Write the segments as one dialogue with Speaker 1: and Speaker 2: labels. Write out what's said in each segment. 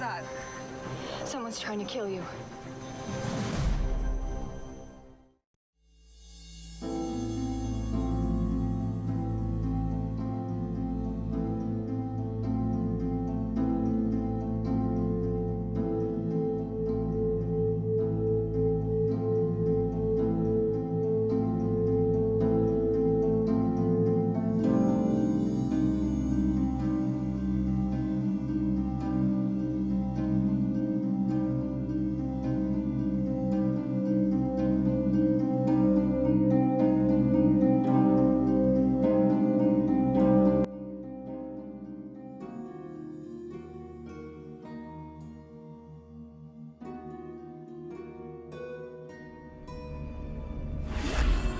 Speaker 1: that?
Speaker 2: Someone's trying to kill you.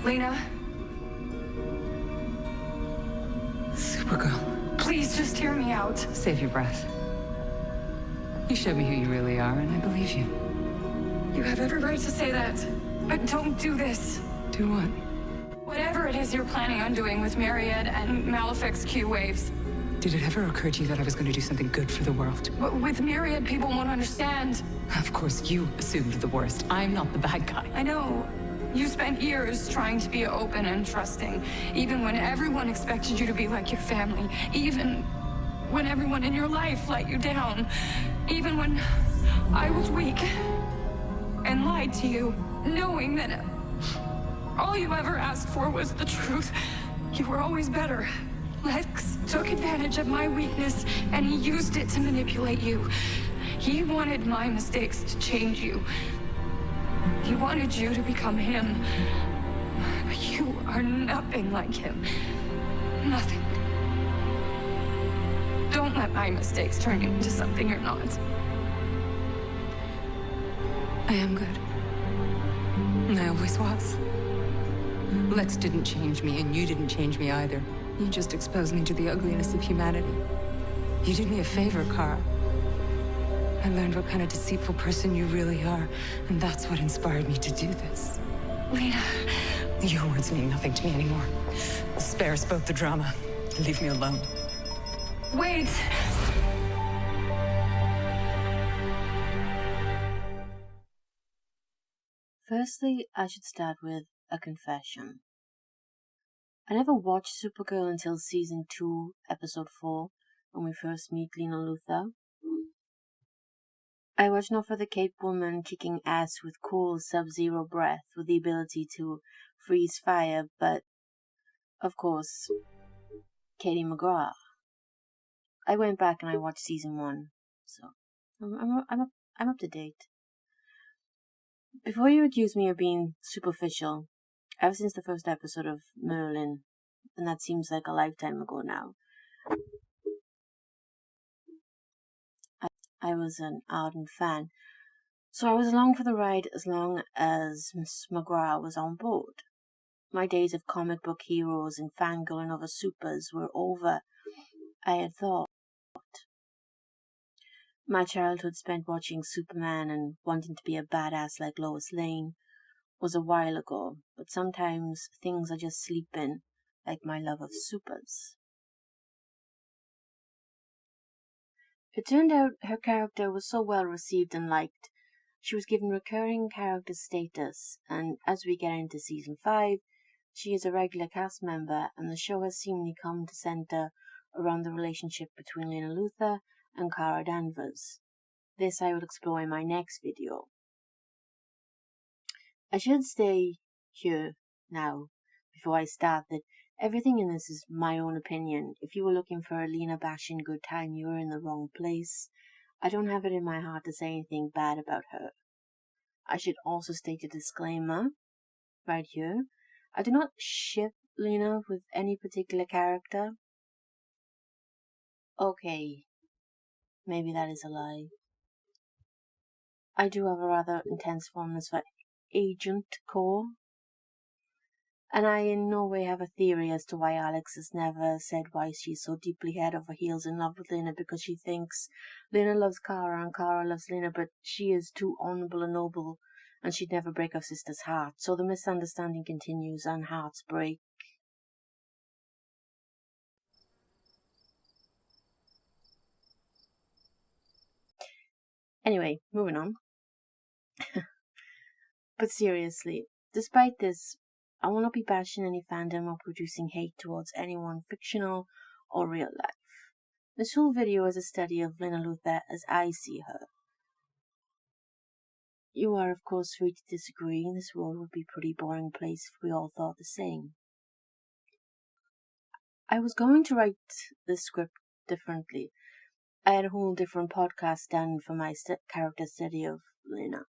Speaker 1: Lena?
Speaker 3: Supergirl.
Speaker 1: Please, just hear me out.
Speaker 3: Save your breath. You showed me who you really are, and I believe you.
Speaker 1: You have every right to say that. But don't do this.
Speaker 3: Do what?
Speaker 1: Whatever it is you're planning on doing with Myriad and Malefic's Q-Waves.
Speaker 3: Did it ever occur to you that I was going to do something good for the world?
Speaker 1: But with Myriad, people won't understand.
Speaker 3: Of course, you assumed the worst. I'm not the bad guy.
Speaker 1: I know. You spent years trying to be open and trusting, even when everyone expected you to be like your family, even when everyone in your life let you down, even when I was weak and lied to you, knowing that all you ever asked for was the truth. You were always better. Lex took advantage of my weakness, and he used it to manipulate you. He wanted my mistakes to change you. He wanted you to become him. But you are nothing like him. Nothing. Don't let my mistakes turn you into something you're not.
Speaker 3: I am good. And I always was. Lex didn't change me, and you didn't change me either. You just exposed me to the ugliness of humanity. You did me a favor, Kara. I learned what kind of deceitful person you really are, and that's what inspired me to do this.
Speaker 1: Lena.
Speaker 3: Your words mean nothing to me anymore. Spare us both the drama. Leave me alone.
Speaker 1: Wait.
Speaker 4: Firstly, I should start with a confession. I never watched Supergirl until season 2, episode 4, when we first meet Lena Luthor. I watched not for the Cape woman kicking ass with cool sub-zero breath with the ability to freeze fire, but, of course, Katie McGrath. I went back and I watched season 1, so I'm up to date. Before you accuse me of being superficial, ever since the first episode of Merlin, and that seems like a lifetime ago now, I was an ardent fan, so I was along for the ride as long as Miss McGrath was on board. My days of comic book heroes and fangirling over supers were over, I had thought. My childhood spent watching Superman and wanting to be a badass like Lois Lane was a while ago, but sometimes things are just sleeping, like my love of supers. It turned out her character was so well received and liked, she was given recurring character status, and as we get into season 5, she is a regular cast member, and the show has seemingly come to center around the relationship between Lena Luthor and Kara Danvers. This I will explore in my next video. I should say here now, before I start, that everything in this is my own opinion. If you were looking for a Lena bashing good time, you are in the wrong place. I don't have it in my heart to say anything bad about her. I should also state a disclaimer right here. I do not ship Lena with any particular character. Okay, maybe that is a lie. I do have a rather intense fondness for Agent Core, and I in no way have a theory as to why Alex has never said why she's so deeply head over heels in love with Lena, because she thinks Lena loves Kara and Kara loves Lena, but she is too honourable and noble, and she'd never break her sister's heart. So the misunderstanding continues and hearts break. Anyway, moving on. But seriously, despite this, I will not be bashing any fandom or producing hate towards anyone fictional or real life. This whole video is a study of Lena Luthor as I see her. You are of course free to disagree, and this world would be a pretty boring place if we all thought the same. I was going to write this script differently. I had a whole different podcast done for my character study of Lena,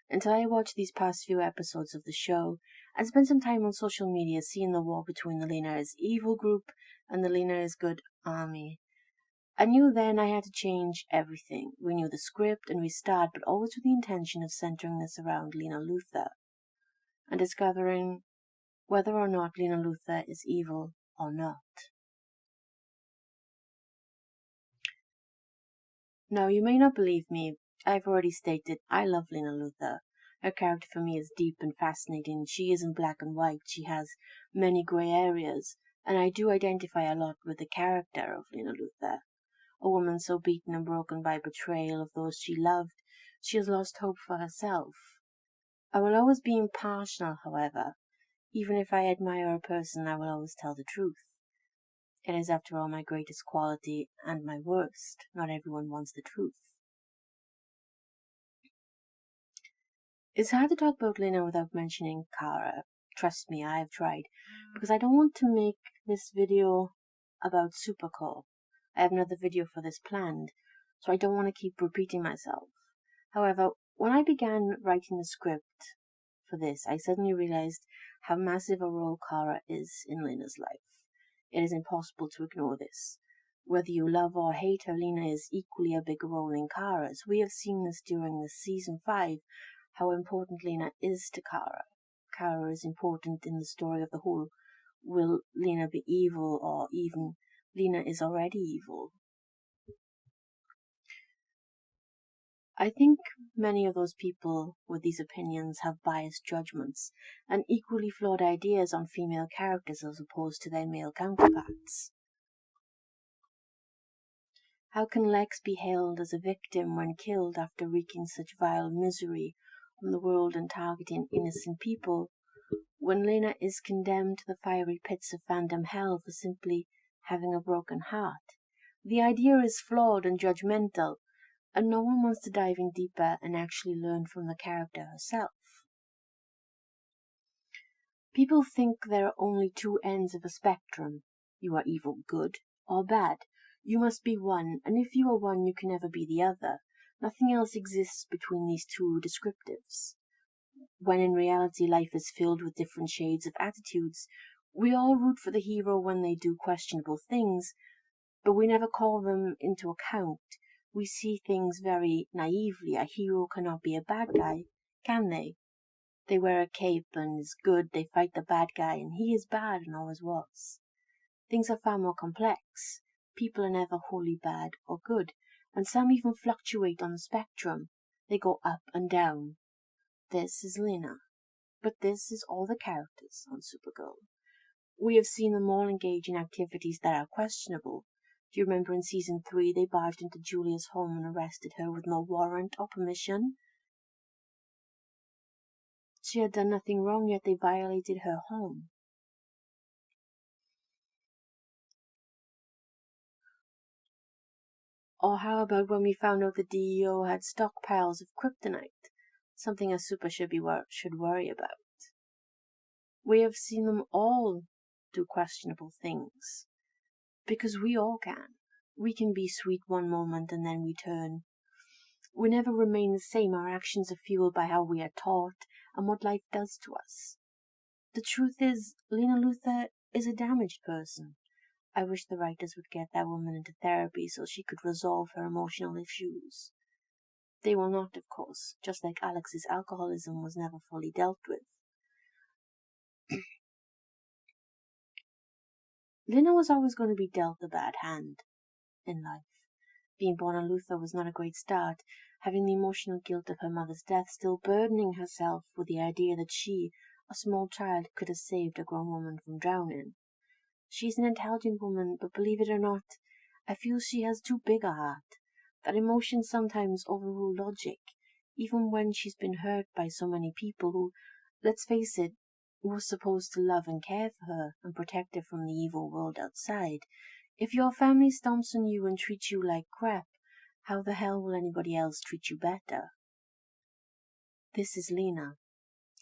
Speaker 4: until I watched these past few episodes of the show and spent some time on social media seeing the war between the Lena is evil group and the Lena is good army. I knew then I had to change everything, renew the script and restart, but always with the intention of centering this around Lena Luthor and discovering whether or not Lena Luthor is evil or not. Now, you may not believe me. I've already stated I love Lena Luthor. Her character for me is deep and fascinating. She isn't black and white. She has many grey areas, and I do identify a lot with the character of Lena Luthor. A woman so beaten and broken by betrayal of those she loved, she has lost hope for herself. I will always be impartial, however. Even if I admire a person, I will always tell the truth. It is, after all, my greatest quality and my worst. Not everyone wants the truth. It's hard to talk about Lena without mentioning Kara. Trust me, I have tried, because I don't want to make this video about Supergirl. I have another video for this planned, so I don't want to keep repeating myself. However, when I began writing the script for this, I suddenly realized how massive a role Kara is in Lena's life. It is impossible to ignore this. Whether you love or hate her, Lena is equally a big role in Kara's. We have seen this during the season 5, how important Lena is to Kara. Kara is important in the story of the whole will Lena be evil, or even Lena is already evil. I think many of those people with these opinions have biased judgments and equally flawed ideas on female characters as opposed to their male counterparts. How can Lex be hailed as a victim when killed after wreaking such vile misery on the world and targeting innocent people, when Lena is condemned to the fiery pits of fandom hell for simply having a broken heart? The idea is flawed and judgmental, and no one wants to dive in deeper and actually learn from the character herself. People think there are only two ends of a spectrum. You are evil good or bad. You must be one, and if you are one, you can never be the other. Nothing else exists between these two descriptives. When in reality life is filled with different shades of attitudes. We all root for the hero when they do questionable things, but we never call them into account. We see things very naively. A hero cannot be a bad guy, can they? They wear a cape and is good, they fight the bad guy, and he is bad and always was. Things are far more complex. People are never wholly bad or good, and some even fluctuate on the spectrum. They go up and down. This is Lena, but this is all the characters on Supergirl. We have seen them all engage in activities that are questionable. Do you remember in season 3 they barged into Julia's home and arrested her with no warrant or permission? She had done nothing wrong, yet they violated her home. Or how about when we found out the DEO had stockpiles of kryptonite, something a super should worry about? We have seen them all do questionable things, because we all can. We can be sweet one moment and then we turn. We never remain the same. Our actions are fueled by how we are taught and what life does to us. The truth is, Lena Luthor is a damaged person. I wish the writers would get that woman into therapy so she could resolve her emotional issues. They will not, of course, just like Alex's alcoholism was never fully dealt with. Lena was always going to be dealt a bad hand in life. Being born a Luthor was not a great start, having the emotional guilt of her mother's death still burdening herself with the idea that she, a small child, could have saved a grown woman from drowning. She is an intelligent woman, but believe it or not, I feel she has too big a heart. that emotions sometimes overrule logic, even when she's been hurt by so many people who, let's face it, were supposed to love and care for her and protect her from the evil world outside. If your family stomps on you and treats you like crap, how the hell will anybody else treat you better? This is Lena,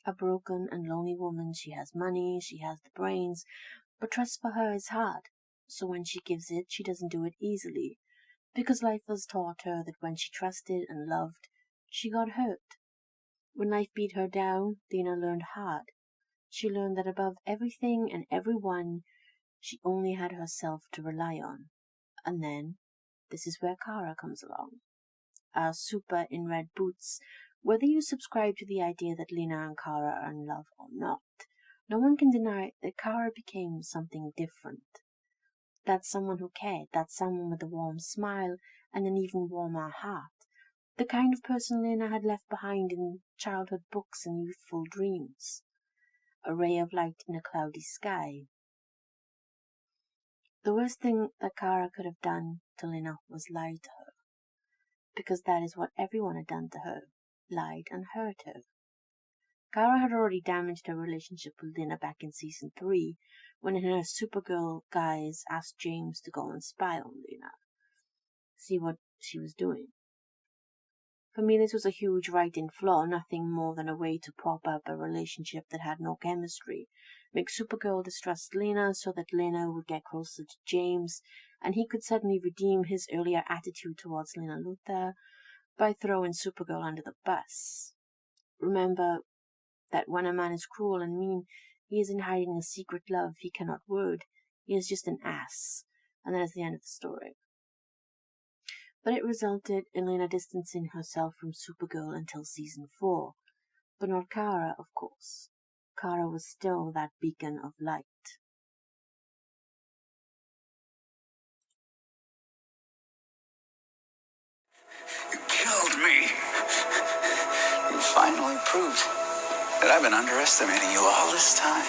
Speaker 4: a broken and lonely woman. She has money, she has the brains, but trust for her is hard. So when she gives it, she doesn't do it easily, because life has taught her that when she trusted and loved, she got hurt. When life beat her down, Lena learned hard. She learned that above everything and everyone, she only had herself to rely on. And then, this is where Kara comes along. Our super in red boots. Whether you subscribe to the idea that Lena and Kara are in love or not, no one can deny that Kara became something different. That's someone who cared. That's someone with a warm smile and an even warmer heart. The kind of person Lena had left behind in childhood books and youthful dreams. A ray of light in a cloudy sky. The worst thing that Kara could have done to Lena was lie to her, because that is what everyone had done to her, lied and hurt her. Kara had already damaged her relationship with Lena back in season 3, when her Supergirl guys asked James to go and spy on Lena, see what she was doing. For me, this was a huge writing flaw, nothing more than a way to prop up a relationship that had no chemistry. Make Supergirl distrust Lena so that Lena would get closer to James, and he could suddenly redeem his earlier attitude towards Lena Luthor by throwing Supergirl under the bus. Remember that when a man is cruel and mean, he isn't hiding a secret love he cannot word. He is just an ass, and that is the end of the story. But it resulted in Lena distancing herself from Supergirl until season 4. But not Kara, of course. Kara was still that beacon of light.
Speaker 5: You killed me. You finally proved that I've been underestimating you all this time.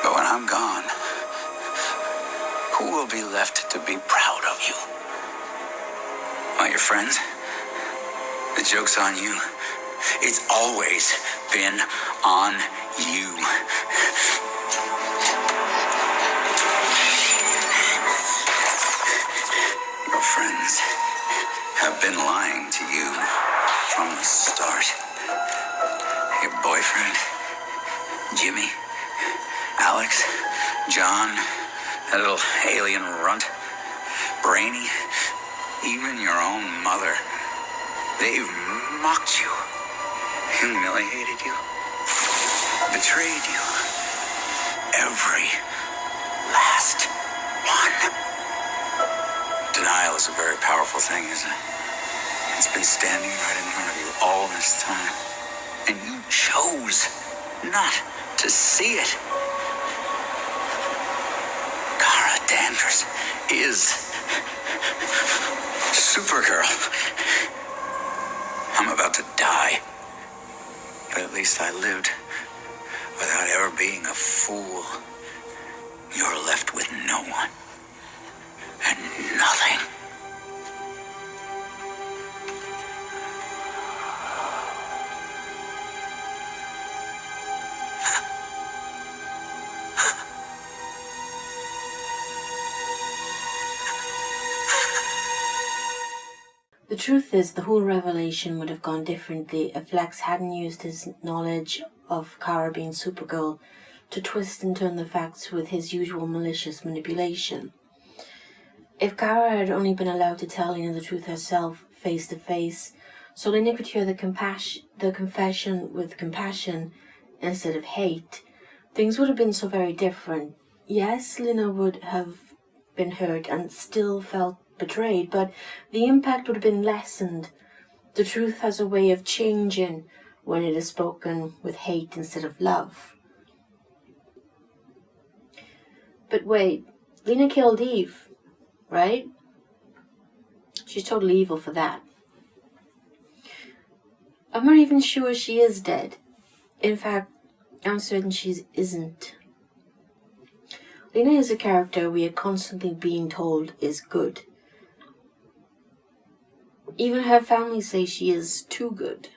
Speaker 5: But when I'm gone, who will be left to be proud of you? All your friends? The joke's on you. It's always been on you. Your friends have been lying to you from the start. Your boyfriend, Jimmy, Alex, John, that little alien runt, Brainy, even your own mother. They've mocked you, humiliated you, betrayed you. Every last one. Denial is a very powerful thing, isn't it? It's been standing right in front of you all this time, and you chose not to see it. Kara Danvers is Supergirl. I'm about to die, but at least I lived without ever being a fool. You're left with no one and nothing.
Speaker 4: The truth is, the whole revelation would have gone differently if Lex hadn't used his knowledge of Kara being Supergirl to twist and turn the facts with his usual malicious manipulation. If Kara had only been allowed to tell Lena the truth herself, face to face, so Lena could hear the confession with compassion instead of hate, things would have been so very different. Yes, Lena would have been hurt and still felt betrayed, but the impact would have been lessened. The truth has a way of changing when it is spoken with hate instead of love. But wait, Lena killed Eve, right? She's totally evil for that. I'm not even sure she is dead. In fact, I'm certain she isn't. Lena is a character we are constantly being told is good. Even her family say she is too good.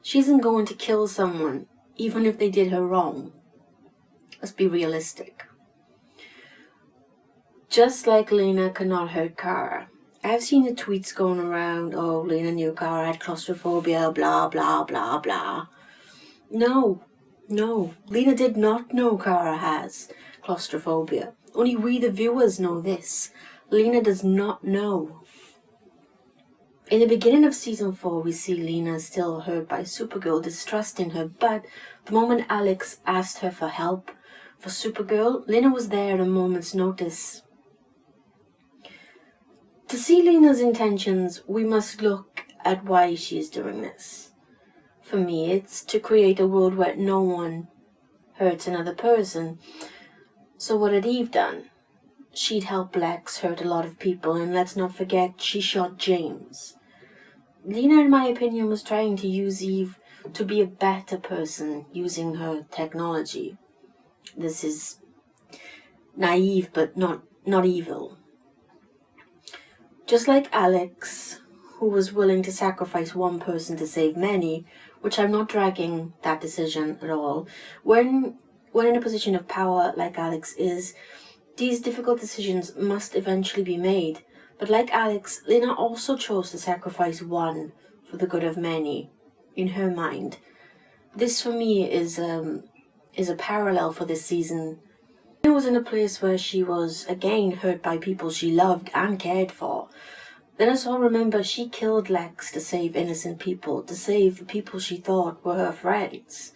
Speaker 4: She isn't going to kill someone, even if they did her wrong. Let's be realistic. Just like Lena cannot hurt Kara. I've seen the tweets going around, oh, Lena knew Kara had claustrophobia, blah, blah, blah, blah. No, Lena did not know Kara has claustrophobia. Only we, the viewers, know this. Lena does not know. In the beginning of season 4, we see Lena still hurt by Supergirl, distrusting her, but the moment Alex asked her for help for Supergirl, Lena was there at a moment's notice. To see Lena's intentions, we must look at why she is doing this. For me, it's to create a world where no one hurts another person. So what had Eve done? She'd helped Lex hurt a lot of people, and let's not forget, she shot James. Lena, in my opinion, was trying to use Eve to be a better person using her technology. This is naive, but not evil. Just like Alex, who was willing to sacrifice one person to save many, which I'm not dragging that decision at all. When in a position of power like Alex is, these difficult decisions must eventually be made. But like Alex, Lena also chose to sacrifice one for the good of many, in her mind. This for me is a parallel for this season. Lena was in a place where she was again hurt by people she loved and cared for. Then us all remember she killed Lex to save innocent people, to save the people she thought were her friends.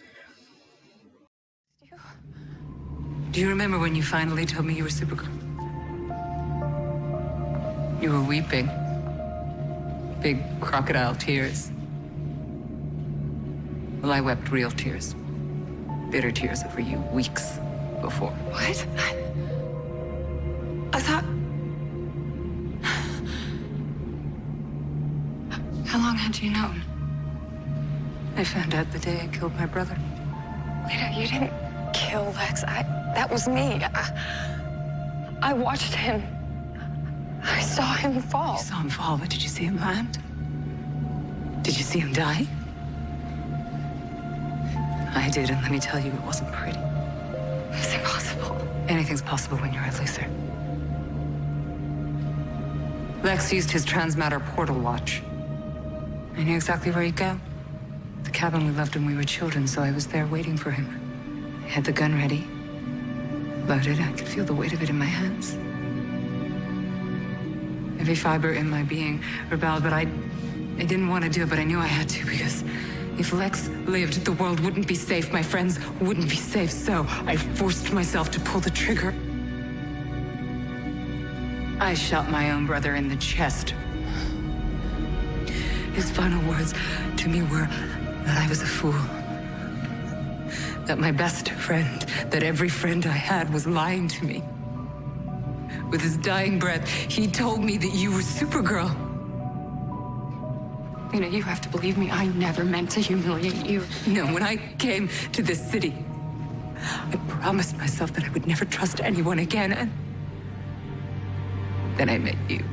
Speaker 3: Do you remember when you finally told me you were Supergirl? You were weeping. Big crocodile tears. Well, I wept real tears. Bitter tears over you weeks before.
Speaker 1: What? I thought... How long had you known?
Speaker 3: I found out the day I killed my brother.
Speaker 1: Lena, you didn't kill Lex. That was me. I watched him. I saw him fall.
Speaker 3: You saw him fall, but did you see him land? Did you see him die? I did, and let me tell you, it wasn't pretty.
Speaker 1: It's impossible.
Speaker 3: Anything's possible when you're a Luthor. Lex used his transmatter portal watch. I knew exactly where he'd go. The cabin we left when we were children, so I was there waiting for him. I had the gun ready. Loaded, I could feel the weight of it in my hands. Every fiber in my being rebelled, but I didn't want to do it, but I knew I had to, because if Lex lived, the world wouldn't be safe, my friends wouldn't be safe, so I forced myself to pull the trigger. I shot my own brother in the chest. His final words to me were that I was a fool. That my best friend, that every friend I had was lying to me. With his dying breath, he told me that you were Supergirl.
Speaker 1: Lena, you have to believe me. I never meant to humiliate you.
Speaker 3: No, when I came to this city, I promised myself that I would never trust anyone again, and then I met you.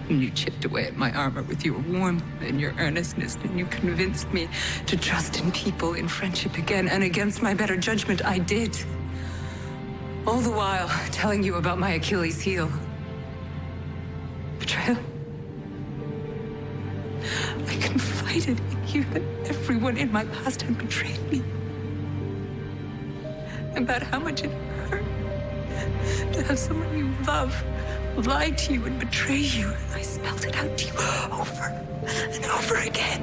Speaker 3: And you chipped away at my armor with your warmth and your earnestness, and you convinced me to trust in people, in friendship again, and against my better judgment, I did. All the while telling you about my Achilles heel. Betrayal. I confided in you that everyone in my past had betrayed me. About how much it hurt to have someone you love lie to you and betray you. And I spelled it out to you over and over again,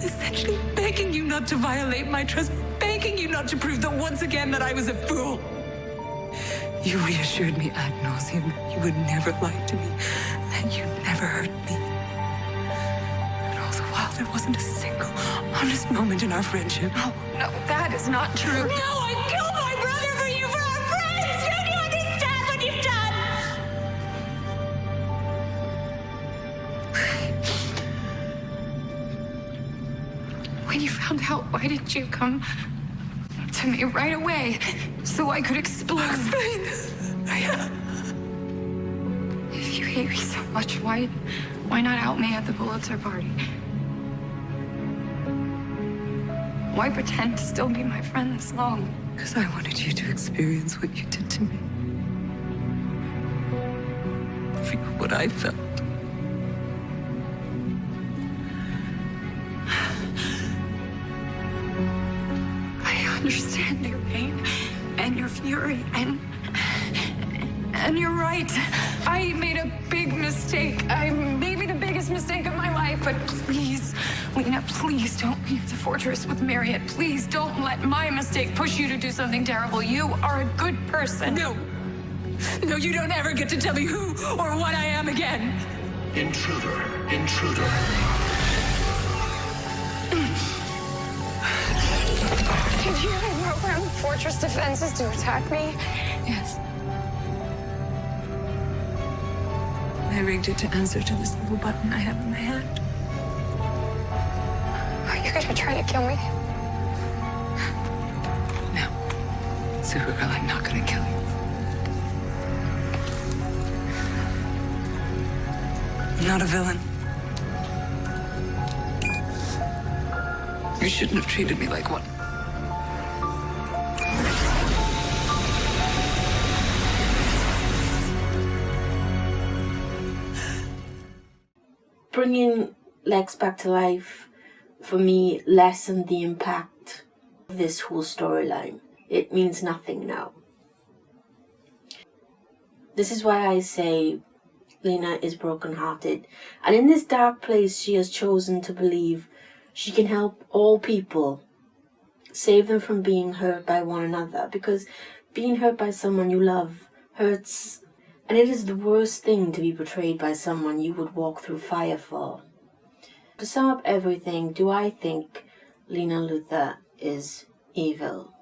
Speaker 3: essentially begging you not to violate my trust, begging you not to prove that once again that I was a fool. You reassured me ad nauseum that you would never lie to me, that you'd never hurt me. And all the while, there wasn't a single honest moment in our friendship.
Speaker 1: No, that is not true.
Speaker 3: No, I killed my brother for you, for our friends! Don't you understand what you've done?
Speaker 1: When you found out, why didn't you come to me right away so I could explain. If you hate me so much, why not out me at the Pulitzer party? Why pretend to still be my friend this long?
Speaker 3: Because I wanted you to experience what you did to me. Feel what I felt.
Speaker 1: I understand your pain and your fury, and you're right. I made a big mistake. Maybe the biggest mistake of my life, but please, Lena, please don't leave the fortress with Marriott. Please don't let my mistake push you to do something terrible. You are a good person.
Speaker 3: No. No, you don't ever get to tell me who or what I am again.
Speaker 6: Intruder. Intruder.
Speaker 1: Did you program the fortress defenses to attack me?
Speaker 3: Yes. I rigged it to answer to this little button I have in my hand.
Speaker 1: Are you gonna try to kill me?
Speaker 3: No. Supergirl, I'm not gonna kill you. I'm not a villain. You shouldn't have treated me like one.
Speaker 4: Bringing Lex back to life, for me, lessened the impact of this whole storyline. It means nothing now. This is why I say Lena is broken-hearted, and in this dark place she has chosen to believe she can help all people, save them from being hurt by one another, because being hurt by someone you love hurts, and it is the worst thing to be betrayed by someone you would walk through fire for. To sum up everything, do I think Lena Luthor is evil?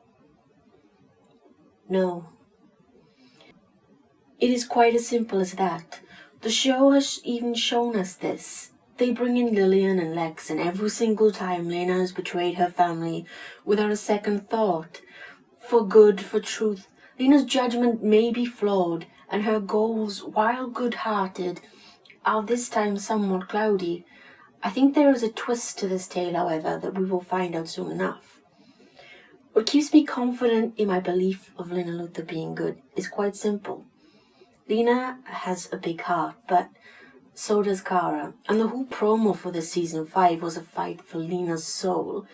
Speaker 4: No. It is quite as simple as that. The show has even shown us this. They bring in Lillian and Lex, and every single time Lena has betrayed her family without a second thought. For good, for truth, Lena's judgment may be flawed, and her goals, while good-hearted, are this time somewhat cloudy. I think there is a twist to this tale, however, that we will find out soon enough. What keeps me confident in my belief of Lena Luthor being good is quite simple. Lena has a big heart, but so does Kara, and the whole promo for this season 5 was a fight for Lena's soul.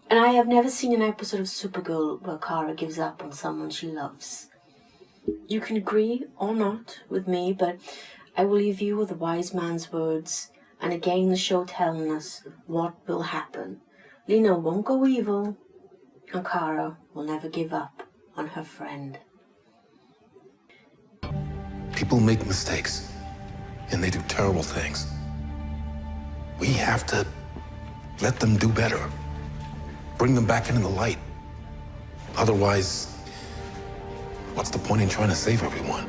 Speaker 4: And I have never seen an episode of Supergirl where Kara gives up on someone she loves. You can agree or not with me, but I will leave you with a wise man's words, and again the show telling us what will happen. Lena won't go evil, and Kara will never give up on her friend.
Speaker 6: People make mistakes, and they do terrible things. We have to let them do better. Bring them back into the light. Otherwise, what's the point in trying to save everyone?